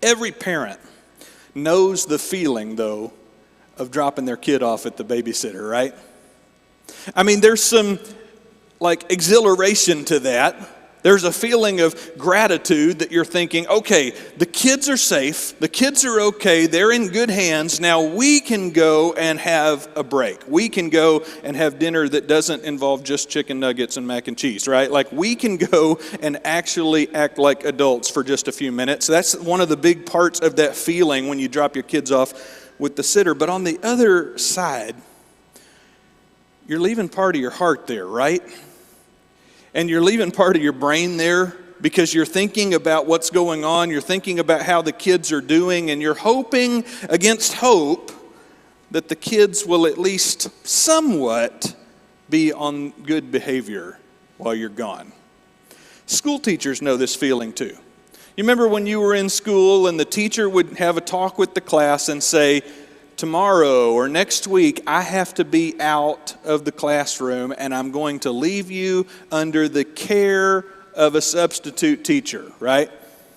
Every parent knows the feeling, though, of dropping their kid off at the babysitter, right? I mean, there's some exhilaration to that. There's a feeling of gratitude that you're thinking, okay, the kids are safe, the kids are okay, they're in good hands, now we can go and have a break. We can go and have dinner that doesn't involve just chicken nuggets and mac and cheese, right? Like, we can go and actually act like adults for just a few minutes. That's one of the big parts of that feeling when you drop your kids off with the sitter. But on the other side, you're leaving part of your heart there, right? And you're leaving part of your brain there because you're thinking about what's going on. You're thinking about how the kids are doing, and you're hoping against hope that the kids will at least somewhat be on good behavior while you're gone. School teachers know this feeling too. You remember when you were in school and the teacher would have a talk with the class and say, tomorrow or next week, I have to be out of the classroom and I'm going to leave you under the care of a substitute teacher, right?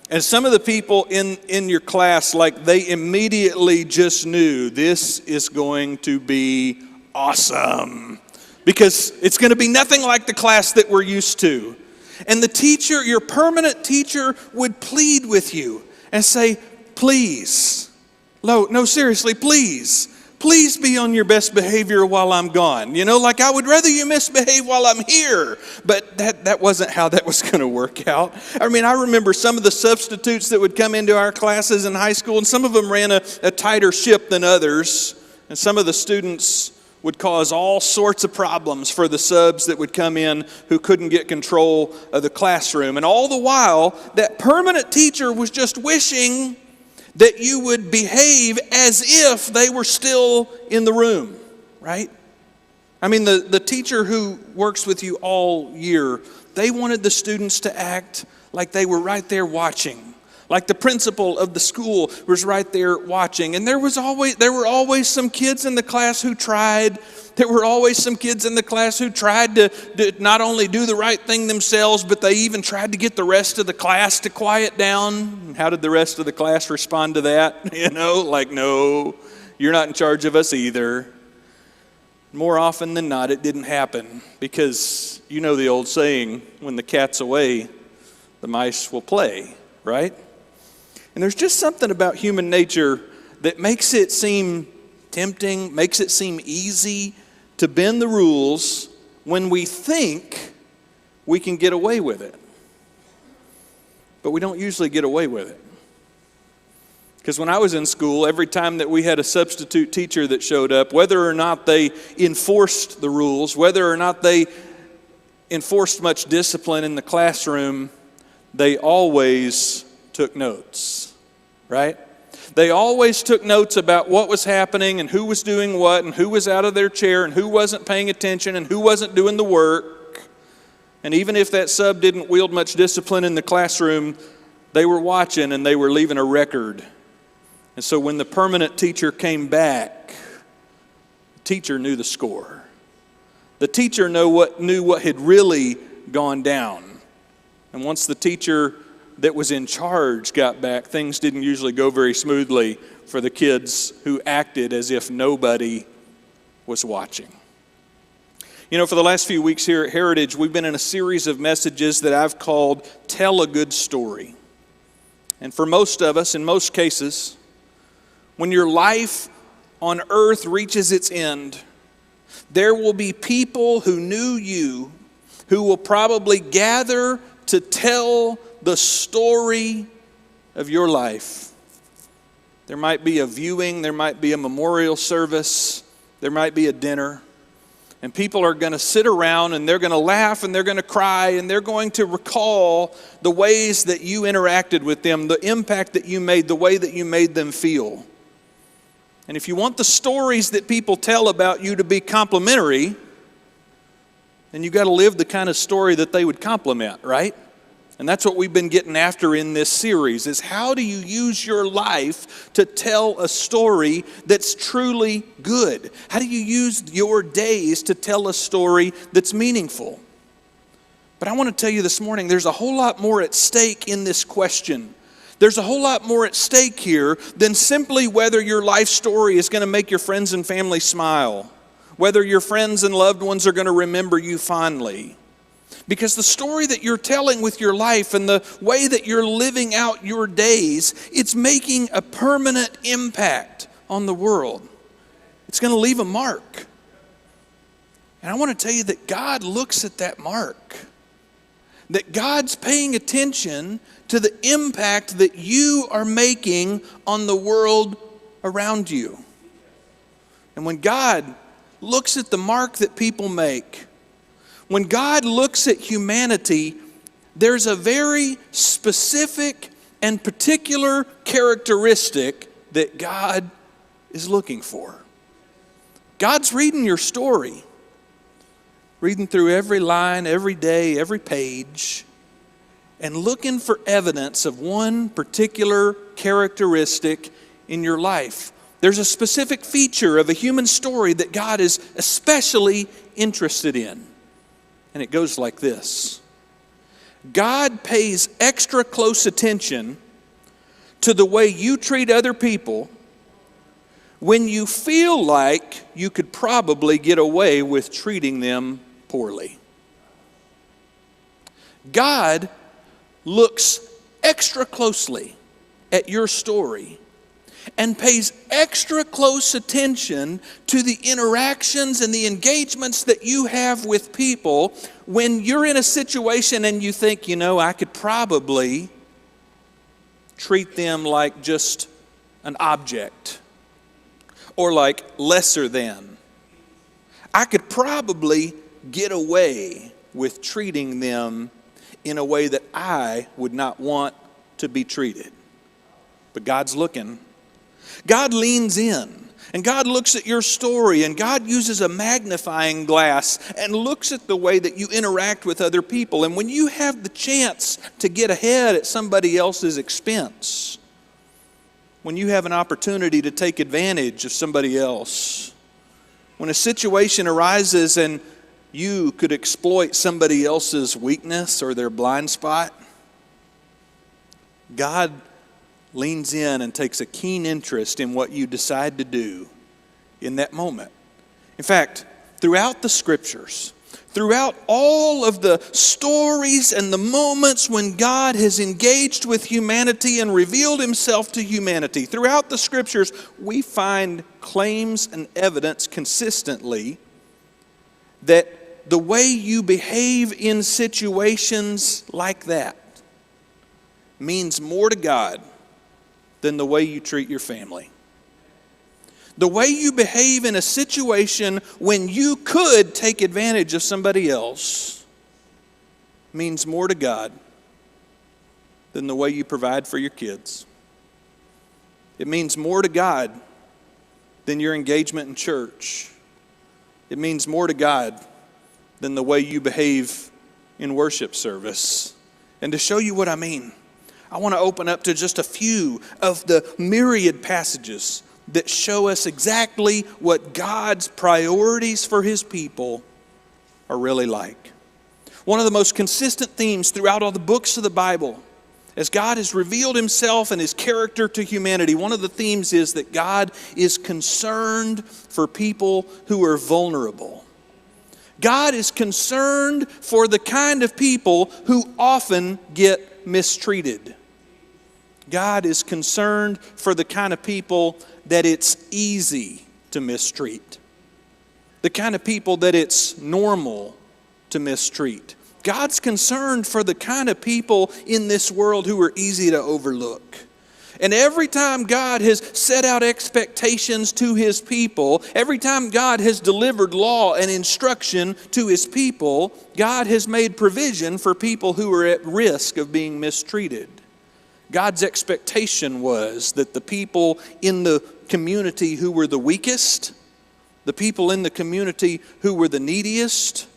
And some of the people in your class, they immediately just knew this is going to be awesome because it's going to be nothing like the class that we're used to. And the teacher, your permanent teacher, would plead with you and say, please, no, seriously, please be on your best behavior while I'm gone. I would rather you misbehave while I'm here. But that wasn't how that was going to work out. I mean, I remember some of the substitutes that would come into our classes in high school, and some of them ran a tighter ship than others. And some of the students would cause all sorts of problems for the subs that would come in who couldn't get control of the classroom. And all the while, that permanent teacher was just wishing that you would behave as if they were still in the room, right? I mean, the teacher who works with you all year, they wanted the students to act like they were right there watching, like the principal of the school was right there watching. And there were always some kids in the class who tried. There were always some kids in the class who tried to not only do the right thing themselves, but they even tried to get the rest of the class to quiet down. And how did the rest of the class respond to that? No, you're not in charge of us either. More often than not, it didn't happen because you know the old saying, when the cat's away, the mice will play, right? And there's just something about human nature that makes it seem tempting, makes it seem easy to bend the rules when we think we can get away with it. But we don't usually get away with it. Because when I was in school, every time that we had a substitute teacher that showed up, whether or not they enforced the rules, whether or not they enforced much discipline in the classroom, they always took notes, right? They always took notes about what was happening and who was doing what and who was out of their chair and who wasn't paying attention and who wasn't doing the work. And even if that sub didn't wield much discipline in the classroom, they were watching and they were leaving a record. And so when the permanent teacher came back, the teacher knew the score. The teacher knew what had really gone down. And once the teacher that was in charge got back, things didn't usually go very smoothly for the kids who acted as if nobody was watching. For the last few weeks here at Heritage, we've been in a series of messages that I've called Tell a Good Story. And for most of us, in most cases, when your life on earth reaches its end, there will be people who knew you who will probably gather to tell the story of your life. There might be a viewing, there might be a memorial service, there might be a dinner. And people are going to sit around and they're going to laugh and they're going to cry and they're going to recall the ways that you interacted with them, the impact that you made, the way that you made them feel. And if you want the stories that people tell about you to be complimentary, then you've got to live the kind of story that they would compliment, right? And that's what we've been getting after in this series, is how do you use your life to tell a story that's truly good? How do you use your days to tell a story that's meaningful? But I want to tell you this morning, there's a whole lot more at stake in this question There's a whole lot more at stake here than simply whether your life story is going to make your friends and family smile, whether your friends and loved ones are going to remember you fondly. Because the story that you're telling with your life and the way that you're living out your days, it's making a permanent impact on the world. It's going to leave a mark. And I want to tell you that God looks at that mark. That God's paying attention to the impact that you are making on the world around you. And when God looks at the mark that people make, when God looks at humanity, there's a very specific and particular characteristic that God is looking for. God's reading your story, reading through every line, every day, every page, and looking for evidence of one particular characteristic in your life. There's a specific feature of a human story that God is especially interested in. And it goes like this. God pays extra close attention to the way you treat other people when you feel like you could probably get away with treating them poorly. God looks extra closely at your story and pays extra close attention to the interactions and the engagements that you have with people when you're in a situation and you think, I could probably treat them like just an object or like lesser than. I could probably get away with treating them in a way that I would not want to be treated. But God's looking. God leans in, and God looks at your story, and God uses a magnifying glass and looks at the way that you interact with other people. And when you have the chance to get ahead at somebody else's expense, when you have an opportunity to take advantage of somebody else, when a situation arises and you could exploit somebody else's weakness or their blind spot, God leans in and takes a keen interest in what you decide to do in that moment. In fact, throughout the scriptures, throughout all of the stories and the moments when God has engaged with humanity and revealed himself to humanity, throughout the scriptures, we find claims and evidence consistently that the way you behave in situations like that means more to God than the way you treat your family. The way you behave in a situation when you could take advantage of somebody else means more to God than the way you provide for your kids. It means more to God than your engagement in church. It means more to God than the way you behave in worship service. And to show you what I mean, I want to open up to just a few of the myriad passages that show us exactly what God's priorities for his people are really like. One of the most consistent themes throughout all the books of the Bible, as God has revealed himself and his character to humanity, one of the themes is that God is concerned for people who are vulnerable. God is concerned for the kind of people who often get mistreated. God is concerned for the kind of people that it's easy to mistreat. The kind of people that it's normal to mistreat. God's concerned for the kind of people in this world who are easy to overlook. And every time God has set out expectations to his people, every time God has delivered law and instruction to his people, God has made provision for people who are at risk of being mistreated. God's expectation was that the people in the community who were the weakest, the people in the community who were the neediest,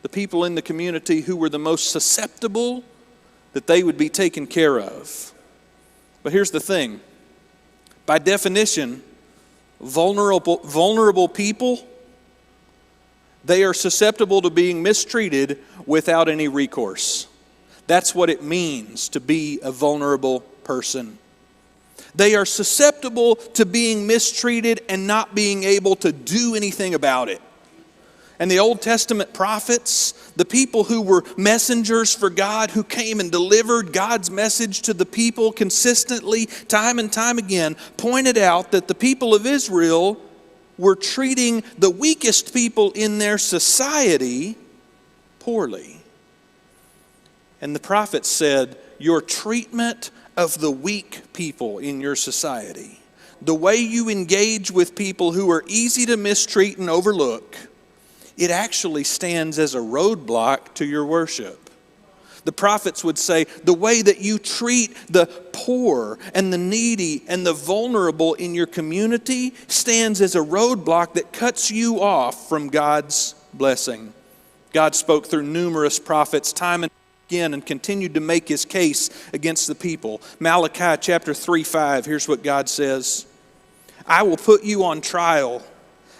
the people in the community who were the most susceptible, that they would be taken care of. But here's the thing. By definition, vulnerable people, they are susceptible to being mistreated without any recourse. That's what it means to be a vulnerable person. They are susceptible to being mistreated and not being able to do anything about it. And the Old Testament prophets, the people who were messengers for God, who came and delivered God's message to the people consistently, time and time again, pointed out that the people of Israel were treating the weakest people in their society poorly. And the prophets said, your treatment of the weak people in your society, the way you engage with people who are easy to mistreat and overlook, it actually stands as a roadblock to your worship. The prophets would say, the way that you treat the poor and the needy and the vulnerable in your community stands as a roadblock that cuts you off from God's blessing. God spoke through numerous prophets time and again and continued to make his case against the people. Malachi chapter 3:5, here's what God says. I will put you on trial.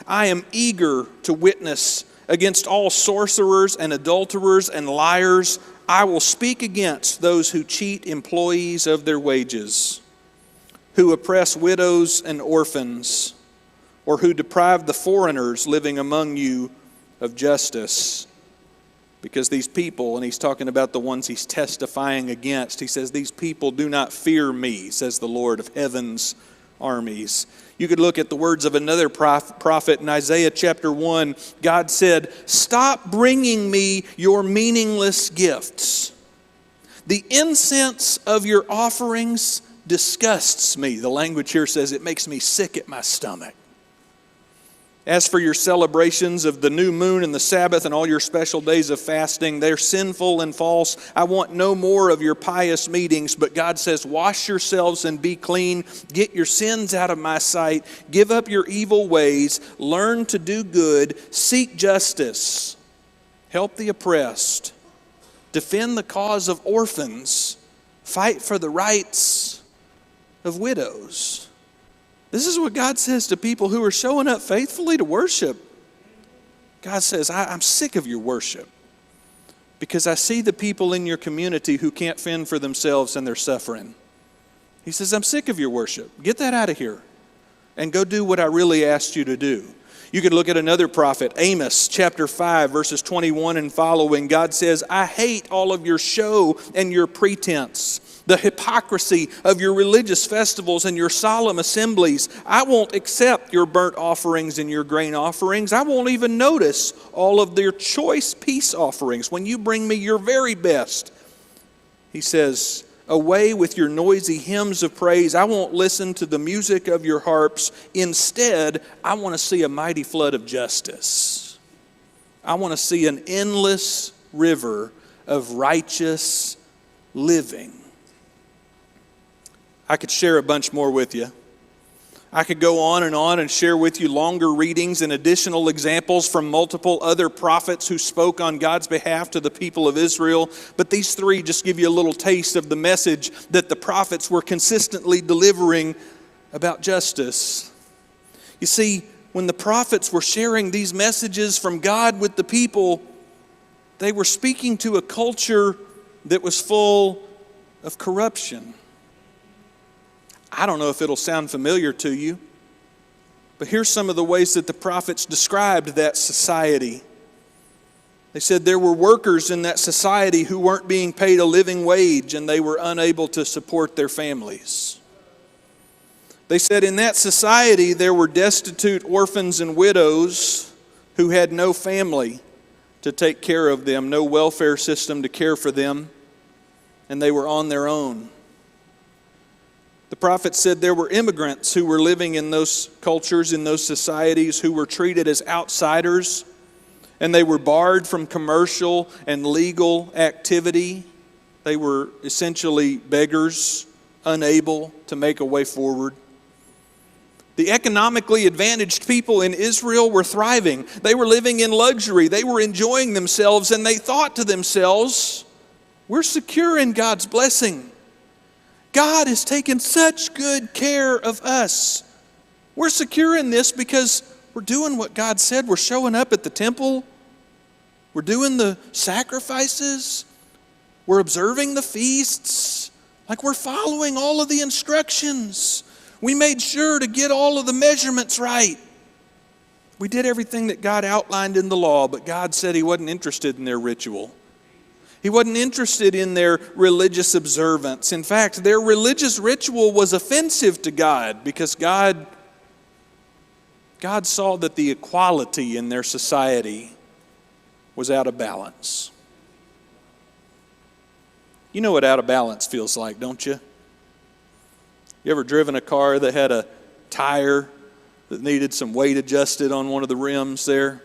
I am eager to witness against all sorcerers and adulterers and liars. I will speak against those who cheat employees of their wages, who oppress widows and orphans, or who deprive the foreigners living among you of justice. Because these people, and he's talking about the ones he's testifying against, he says, these people do not fear me, says the Lord of heaven's armies. You could look at the words of another prophet in Isaiah chapter 1. God said, stop bringing me your meaningless gifts. The incense of your offerings disgusts me. The language here says it makes me sick at my stomach. As for your celebrations of the new moon and the Sabbath and all your special days of fasting, they're sinful and false. I want no more of your pious meetings. But God says, wash yourselves and be clean. Get your sins out of my sight. Give up your evil ways. Learn to do good. Seek justice. Help the oppressed. Defend the cause of orphans. Fight for the rights of widows. This is what God says to people who are showing up faithfully to worship. God says, I'm sick of your worship because I see the people in your community who can't fend for themselves and they're suffering. He says, I'm sick of your worship. Get that out of here and go do what I really asked you to do. You could look at another prophet, Amos chapter 5, verses 21 and following. God says, I hate all of your show and your pretense, the hypocrisy of your religious festivals and your solemn assemblies. I won't accept your burnt offerings and your grain offerings. I won't even notice all of their choice peace offerings when you bring me your very best. He says, away with your noisy hymns of praise. I won't listen to the music of your harps. Instead, I want to see a mighty flood of justice. I want to see an endless river of righteous living. I could share a bunch more with you. I could go on and share with you longer readings and additional examples from multiple other prophets who spoke on God's behalf to the people of Israel. But these three just give you a little taste of the message that the prophets were consistently delivering about justice. You see, when the prophets were sharing these messages from God with the people, they were speaking to a culture that was full of corruption. I don't know if it'll sound familiar to you, but here's some of the ways that the prophets described that society. They said there were workers in that society who weren't being paid a living wage and they were unable to support their families. They said in that society there were destitute orphans and widows who had no family to take care of them, no welfare system to care for them, and they were on their own. The prophet said there were immigrants who were living in those cultures, in those societies, who were treated as outsiders, and they were barred from commercial and legal activity. They were essentially beggars, unable to make a way forward. The economically advantaged people in Israel were thriving. They were living in luxury. They were enjoying themselves, and they thought to themselves, we're secure in God's blessing. God has taken such good care of us. We're secure in this because we're doing what God said. We're showing up at the temple. We're doing the sacrifices. We're observing the feasts. Like we're following all of the instructions. We made sure to get all of the measurements right. We did everything that God outlined in the law, but God said He wasn't interested in their ritual. He wasn't interested in their religious observance. In fact, their religious ritual was offensive to God because God saw that the equality in their society was out of balance. You know what out of balance feels like, don't you? You ever driven a car that had a tire that needed some weight adjusted on one of the rims there?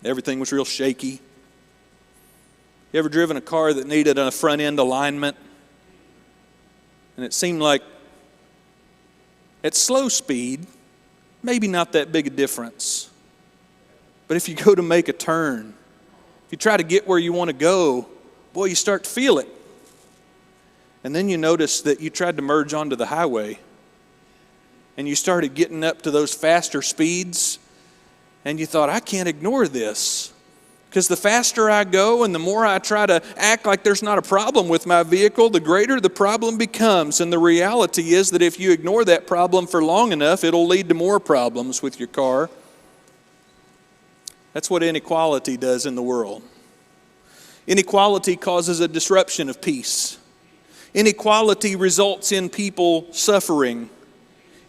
Everything was real shaky. You ever driven a car that needed a front end alignment? And it seemed like at slow speed, maybe not that big a difference. But if you go to make a turn, if you try to get where you want to go, boy, you start to feel it. And then you notice that you tried to merge onto the highway. And you started getting up to those faster speeds. And you thought, I can't ignore this. Because the faster I go and the more I try to act like there's not a problem with my vehicle, the greater the problem becomes. And the reality is that if you ignore that problem for long enough, it'll lead to more problems with your car. That's what inequality does in the world. Inequality causes a disruption of peace. Inequality results in people suffering.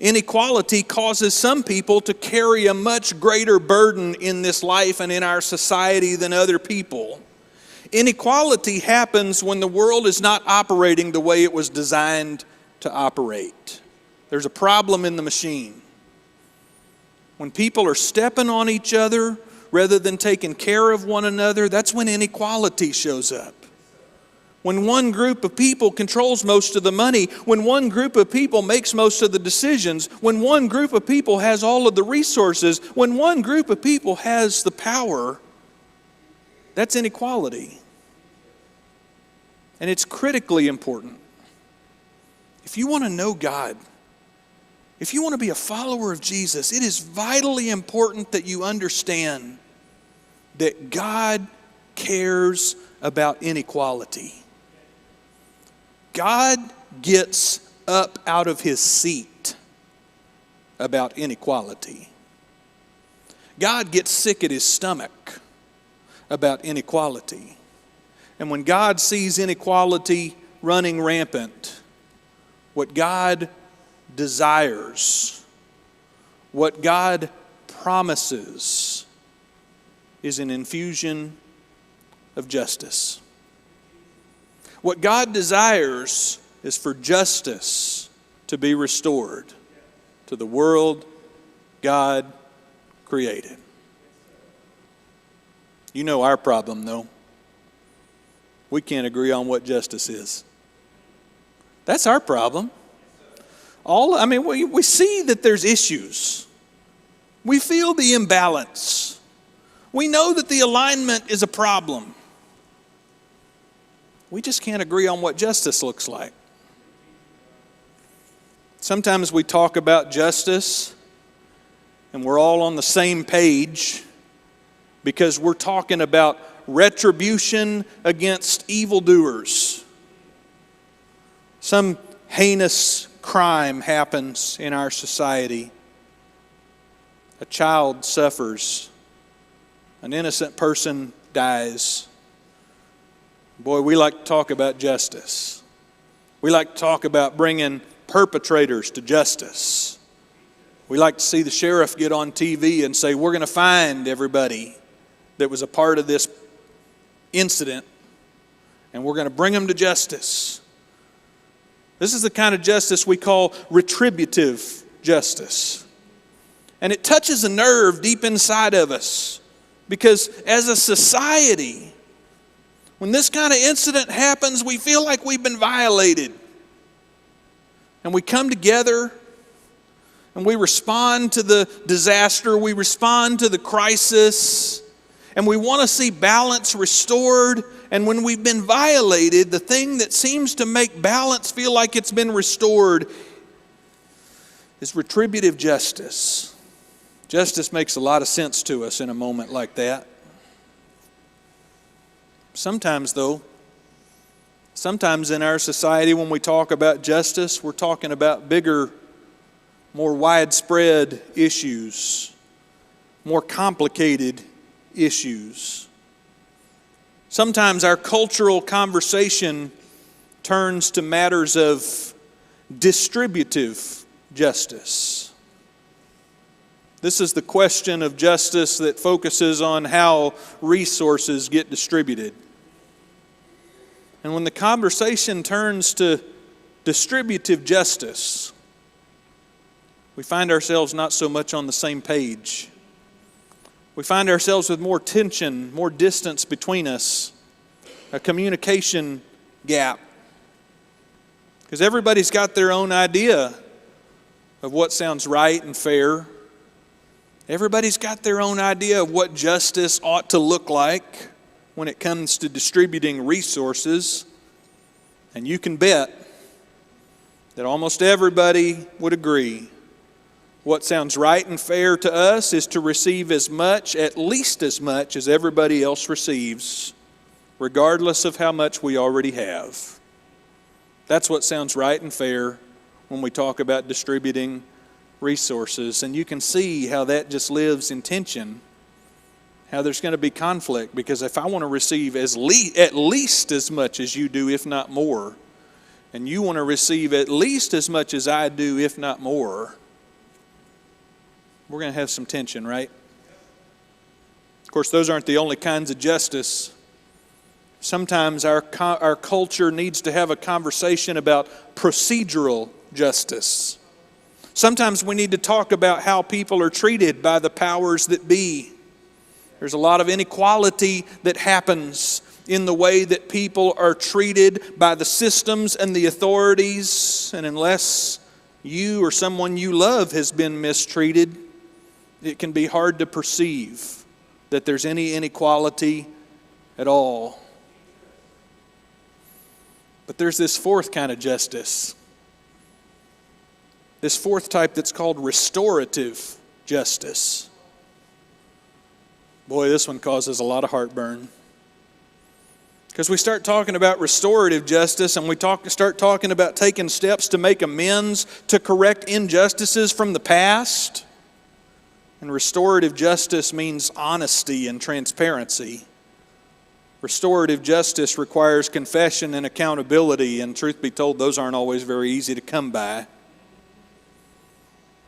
Inequality causes some people to carry a much greater burden in this life and in our society than other people. Inequality happens when the world is not operating the way it was designed to operate. There's a problem in the machine. When people are stepping on each other rather than taking care of one another, that's when inequality shows up. When one group of people controls most of the money, when one group of people makes most of the decisions, when one group of people has all of the resources, when one group of people has the power, that's inequality. And it's critically important. If you want to know God, if you want to be a follower of Jesus, it is vitally important that you understand that God cares about inequality. God gets up out of His seat about inequality. God gets sick at His stomach about inequality. And when God sees inequality running rampant, what God desires, what God promises, is an infusion of justice. What God desires is for justice to be restored to the world God created. You know our problem, though. We can't agree on what justice is. That's our problem. We see that there's issues. We feel the imbalance. We know that the alignment is a problem. We just can't agree on what justice looks like. Sometimes we talk about justice and we're all on the same page because we're talking about retribution against evildoers. Some heinous crime happens in our society. A child suffers. An innocent person dies. Boy, we like to talk about justice. We like to talk about bringing perpetrators to justice. We like to see the sheriff get on TV and say, we're going to find everybody that was a part of this incident, and we're going to bring them to justice. This is the kind of justice we call retributive justice. And it touches a nerve deep inside of us, because as a society, when this kind of incident happens, we feel like we've been violated. And we come together and we respond to the disaster, we respond to the crisis, and we want to see balance restored. And when we've been violated, the thing that seems to make balance feel like it's been restored is retributive justice. Justice makes a lot of sense to us in a moment like that. Sometimes, though, Sometimes in our society when we talk about justice, we're talking about bigger, more widespread issues, more complicated issues. Sometimes our cultural conversation turns to matters of distributive justice. This is the question of justice that focuses on how resources get distributed. And when the conversation turns to distributive justice, we find ourselves not so much on the same page. We find ourselves with more tension, more distance between us, a communication gap. Because everybody's got their own idea of what sounds right and fair. Everybody's got their own idea of what justice ought to look like when it comes to distributing resources. And you can bet that almost everybody would agree what sounds right and fair to us is to receive as much, at least as much, as everybody else receives, regardless of how much we already have. That's what sounds right and fair when we talk about distributing resources. And you can see how that just lives in tension, how there's going to be conflict, because if I want to receive at least as much as you do, if not more, and you want to receive at least as much as I do, if not more, we're going to have some tension, right? Of course, those aren't the only kinds of justice. Sometimes our culture needs to have a conversation about procedural justice. Sometimes we need to talk about how people are treated by the powers that be. There's a lot of inequality that happens in the way that people are treated by the systems and the authorities. And unless you or someone you love has been mistreated, it can be hard to perceive that there's any inequality at all. But there's this fourth kind of justice. This fourth type that's called restorative justice. Boy, this one causes a lot of heartburn. Because we start talking about restorative justice and we start talking about taking steps to make amends, to correct injustices from the past. And restorative justice means honesty and transparency. Restorative justice requires confession and accountability, and truth be told, those aren't always very easy to come by.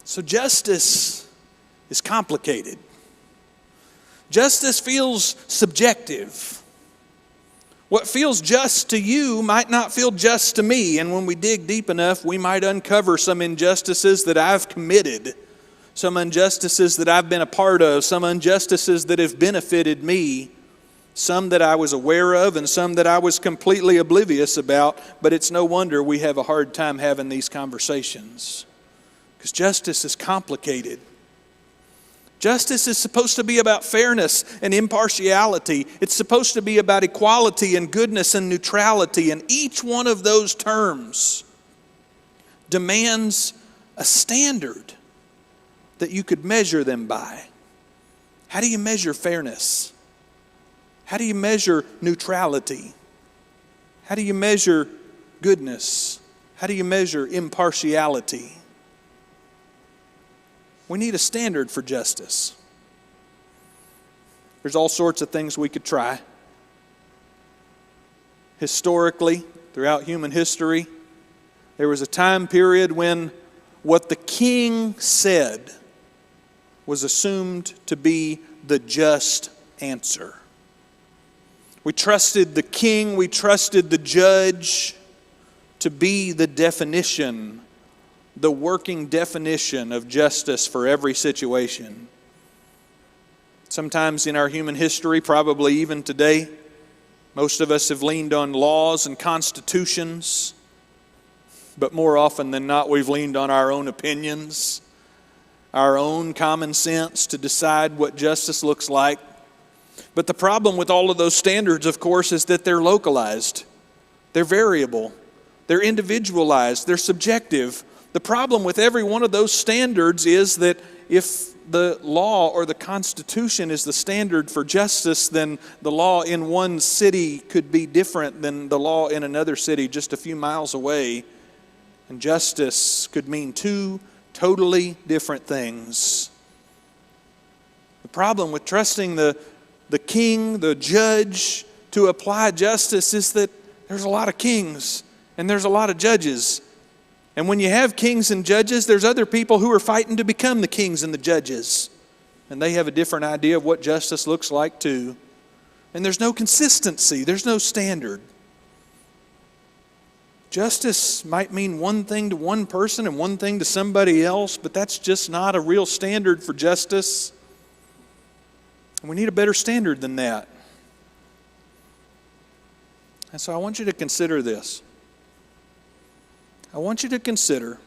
So justice is complicated. Justice feels subjective. What feels just to you might not feel just to me, and when we dig deep enough, we might uncover some injustices that I've committed, some injustices that I've been a part of, some injustices that have benefited me, some that I was aware of and some that I was completely oblivious about, but it's no wonder we have a hard time having these conversations. Because justice is complicated. Justice is supposed to be about fairness and impartiality. It's supposed to be about equality and goodness and neutrality. And each one of those terms demands a standard that you could measure them by. How do you measure fairness? How do you measure neutrality? How do you measure goodness? How do you measure impartiality? We need a standard for justice. There's all sorts of things we could try. Historically, throughout human history, there was a time period when what the king said was assumed to be the just answer. We trusted the king, we trusted the judge to be the definition, the working definition of justice for every situation. Sometimes in our human history, probably even today, most of us have leaned on laws and constitutions, but more often than not, we've leaned on our own opinions, our own common sense to decide what justice looks like. But the problem with all of those standards, of course, is that they're localized, they're variable, they're individualized, they're subjective. The problem with every one of those standards is that if the law or the Constitution is the standard for justice, then the law in one city could be different than the law in another city just a few miles away. And justice could mean two totally different things. The problem with trusting the king, the judge, to apply justice is that there's a lot of kings and there's a lot of judges. And when you have kings and judges, there's other people who are fighting to become the kings and the judges. And they have a different idea of what justice looks like too. And there's no consistency. There's no standard. Justice might mean one thing to one person and one thing to somebody else, but that's just not a real standard for justice. And we need a better standard than that. And so I want you to consider this. I want you to consider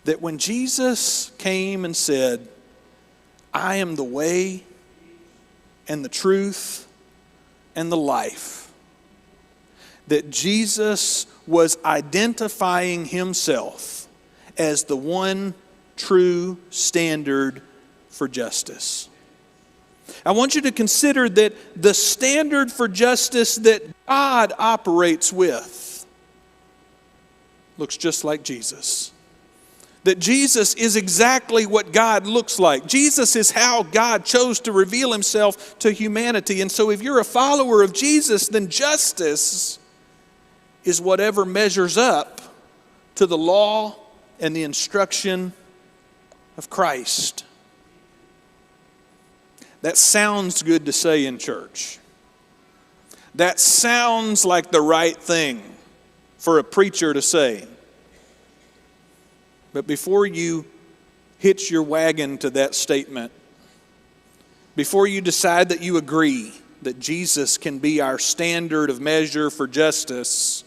that when Jesus came and said, I am the way and the truth and the life, that Jesus was identifying himself as the one true standard for justice. I want you to consider that the standard for justice that God operates with looks just like Jesus. That Jesus is exactly what God looks like. Jesus is how God chose to reveal himself to humanity. And so if you're a follower of Jesus, then justice is whatever measures up to the law and the instruction of Christ. That sounds good to say in church. That sounds like the right thing for a preacher to say. But before you hitch your wagon to that statement, before you decide that you agree that Jesus can be our standard of measure for justice,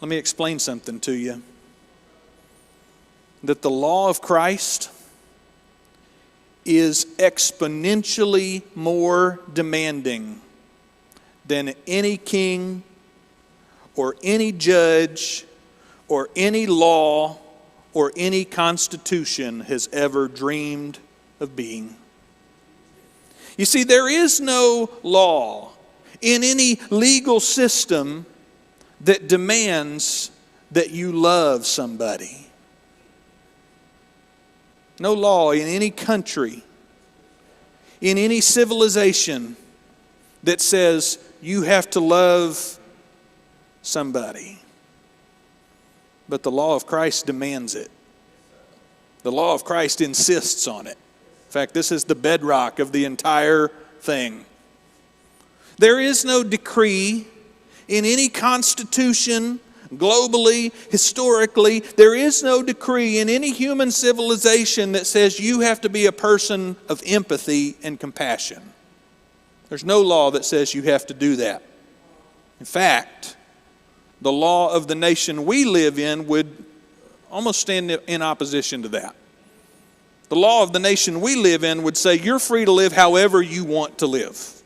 let me explain something to you. That the law of Christ is exponentially more demanding than any king or any judge or any law or any constitution has ever dreamed of being. You see, there is no law in any legal system that demands that you love somebody. No law in any country, in any civilization that says you have to love somebody. But the law of Christ demands it. The law of Christ insists on it. In fact, this is the bedrock of the entire thing. There is no decree in any constitution, globally, historically, there is no decree in any human civilization that says you have to be a person of empathy and compassion. There's no law that says you have to do that. In fact, the law of the nation we live in would almost stand in opposition to that. The law of the nation we live in would say you're free to live however you want to live.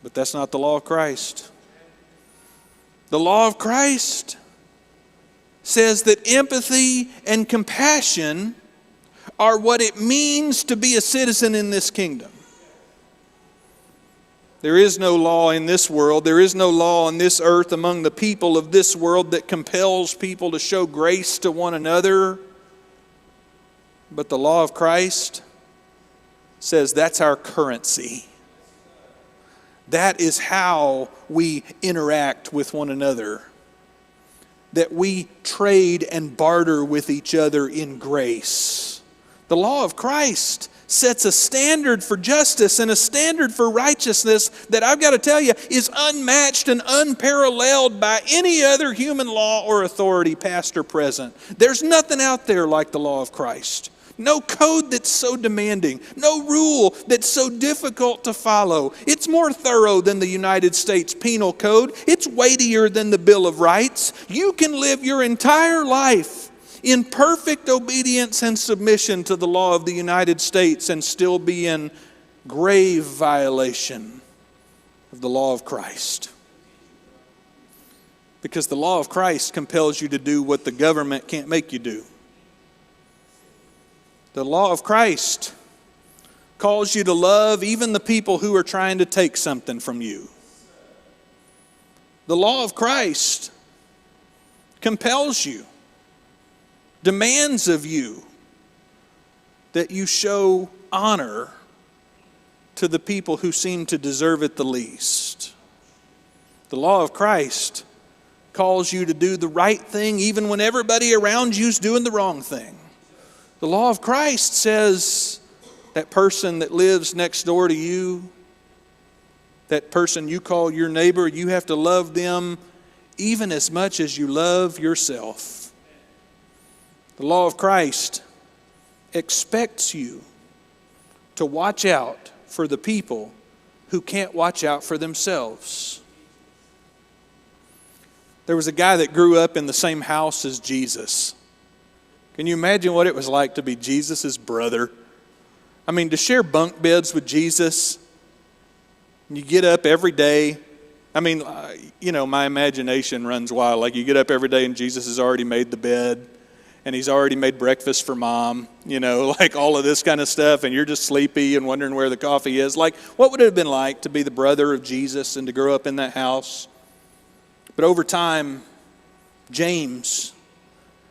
But that's not the law of Christ. The law of Christ says that empathy and compassion are what it means to be a citizen in this kingdom. There is no law in this world, there is no law on this earth among the people of this world that compels people to show grace to one another. But the law of Christ says that's our currency. That is how we interact with one another. That we trade and barter with each other in grace. The law of Christ sets a standard for justice and a standard for righteousness that I've got to tell you is unmatched and unparalleled by any other human law or authority, past or present. There's nothing out there like the law of Christ. No code that's so demanding. No rule that's so difficult to follow. It's more thorough than the United States Penal Code. It's weightier than the Bill of Rights. You can live your entire life in perfect obedience and submission to the law of the United States and still be in grave violation of the law of Christ. Because the law of Christ compels you to do what the government can't make you do. The law of Christ calls you to love even the people who are trying to take something from you. The law of Christ compels you, demands of you that you show honor to the people who seem to deserve it the least. The law of Christ calls you to do the right thing even when everybody around you is doing the wrong thing. The law of Christ says that person that lives next door to you, that person you call your neighbor, you have to love them even as much as you love yourself. The law of Christ expects you to watch out for the people who can't watch out for themselves. There was a guy that grew up in the same house as Jesus. Can you imagine what it was like to be Jesus' brother? I mean, to share bunk beds with Jesus. You get up every day. I mean, my imagination runs wild. Like you get up every day and Jesus has already made the bed. And he's already made breakfast for mom. Like all of this kind of stuff. And you're just sleepy and wondering where the coffee is. Like, what would it have been like to be the brother of Jesus and to grow up in that house? But over time, James,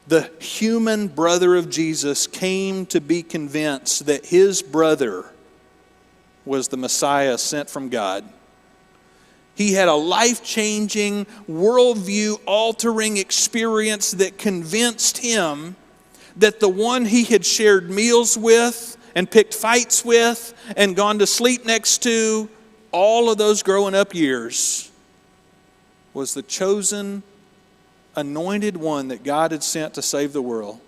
the human brother of Jesus, came to be convinced that his brother was the Messiah sent from God. He had a life-changing, worldview-altering experience that convinced him that the one he had shared meals with and picked fights with and gone to sleep next to all of those growing up years was the chosen, anointed one that God had sent to save the world.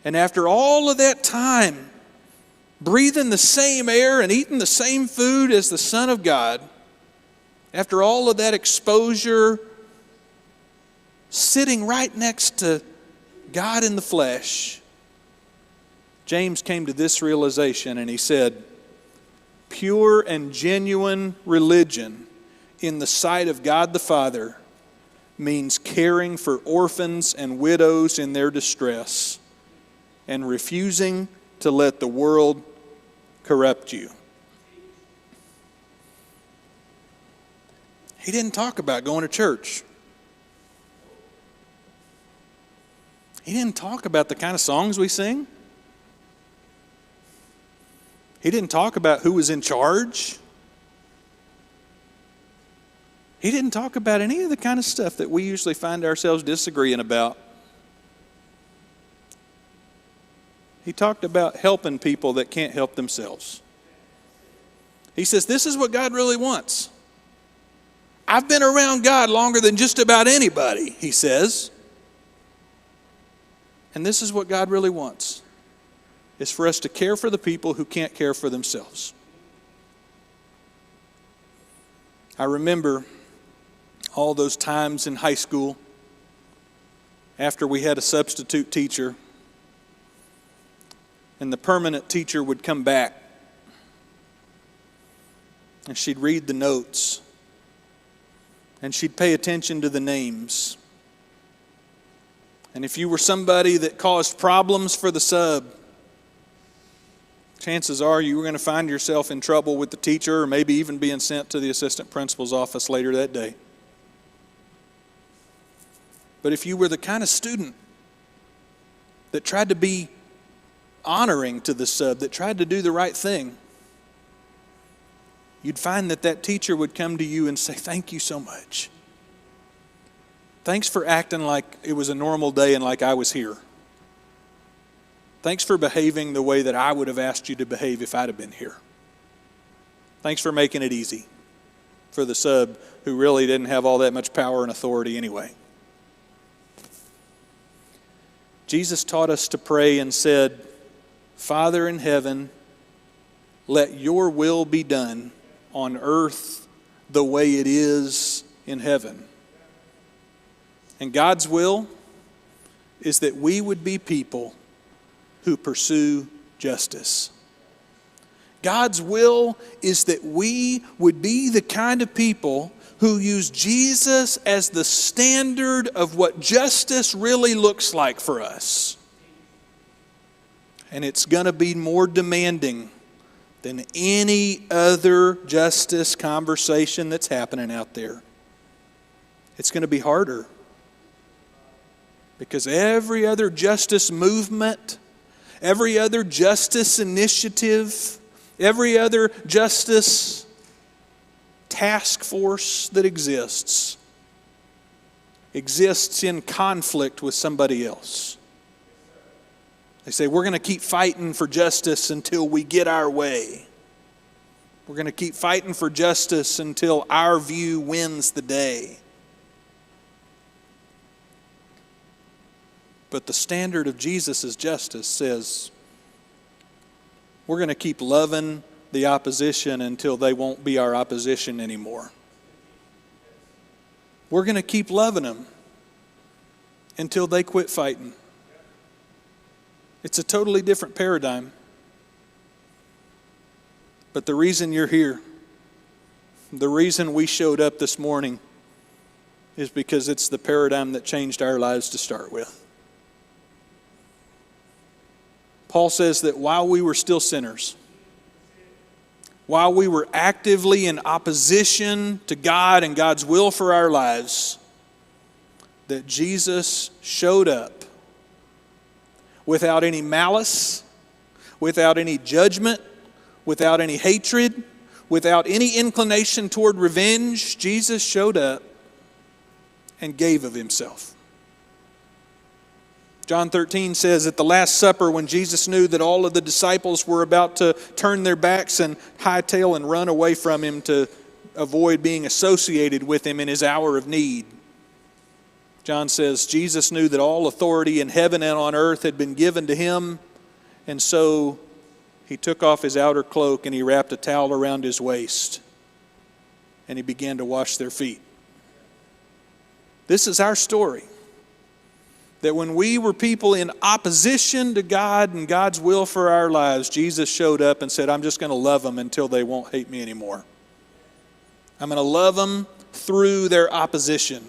And after all of that time, breathing the same air and eating the same food as the Son of God, after all of that exposure, sitting right next to God in the flesh, James came to this realization and he said, pure and genuine religion in the sight of God the Father means caring for orphans and widows in their distress and refusing to let the world corrupt you. He didn't talk about going to church. He didn't talk about the kind of songs we sing. He didn't talk about who was in charge. He didn't talk about any of the kind of stuff that we usually find ourselves disagreeing about. He talked about helping people that can't help themselves. He says, this is what God really wants. I've been around God longer than just about anybody, he says. And this is what God really wants, is for us to care for the people who can't care for themselves. I remember all those times in high school after we had a substitute teacher and the permanent teacher would come back and she'd read the notes and she'd pay attention to the names. And if you were somebody that caused problems for the sub, chances are you were going to find yourself in trouble with the teacher or maybe even being sent to the assistant principal's office later that day. But if you were the kind of student that tried to be honoring to the sub, that tried to do the right thing, you'd find that that teacher would come to you and say, thank you so much. Thanks for acting like it was a normal day and like I was here. Thanks for behaving the way that I would have asked you to behave if I'd have been here. Thanks for making it easy for the sub who really didn't have all that much power and authority anyway. Jesus taught us to pray and said, Father in heaven, let your will be done on earth the way it is in heaven. And God's will is that we would be people who pursue justice. God's will is that we would be the kind of people who use Jesus as the standard of what justice really looks like for us. And it's going to be more demanding than any other justice conversation that's happening out there. It's going to be harder. Because every other justice movement, every other justice initiative, every other justice task force that exists in conflict with somebody else. They say, we're going to keep fighting for justice until we get our way. We're going to keep fighting for justice until our view wins the day. But the standard of Jesus' justice says, we're going to keep loving the opposition until they won't be our opposition anymore. We're going to keep loving them until they quit fighting. It's a totally different paradigm. But the reason you're here, the reason we showed up this morning, is because it's the paradigm that changed our lives to start with. Paul says that while we were still sinners, while we were actively in opposition to God and God's will for our lives, that Jesus showed up without any malice, without any judgment, without any hatred, without any inclination toward revenge. Jesus showed up and gave of himself. John 13 says, at the Last Supper, when Jesus knew that all of the disciples were about to turn their backs and hightail and run away from him to avoid being associated with him in his hour of need, John says, Jesus knew that all authority in heaven and on earth had been given to him, and so he took off his outer cloak and he wrapped a towel around his waist and he began to wash their feet. This is our story. That when we were people in opposition to God and God's will for our lives, Jesus showed up and said, I'm just going to love them until they won't hate me anymore. I'm going to love them through their opposition.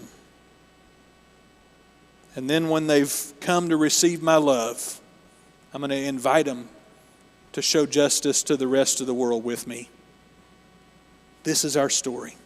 And then when they've come to receive my love, I'm going to invite them to show justice to the rest of the world with me. This is our story.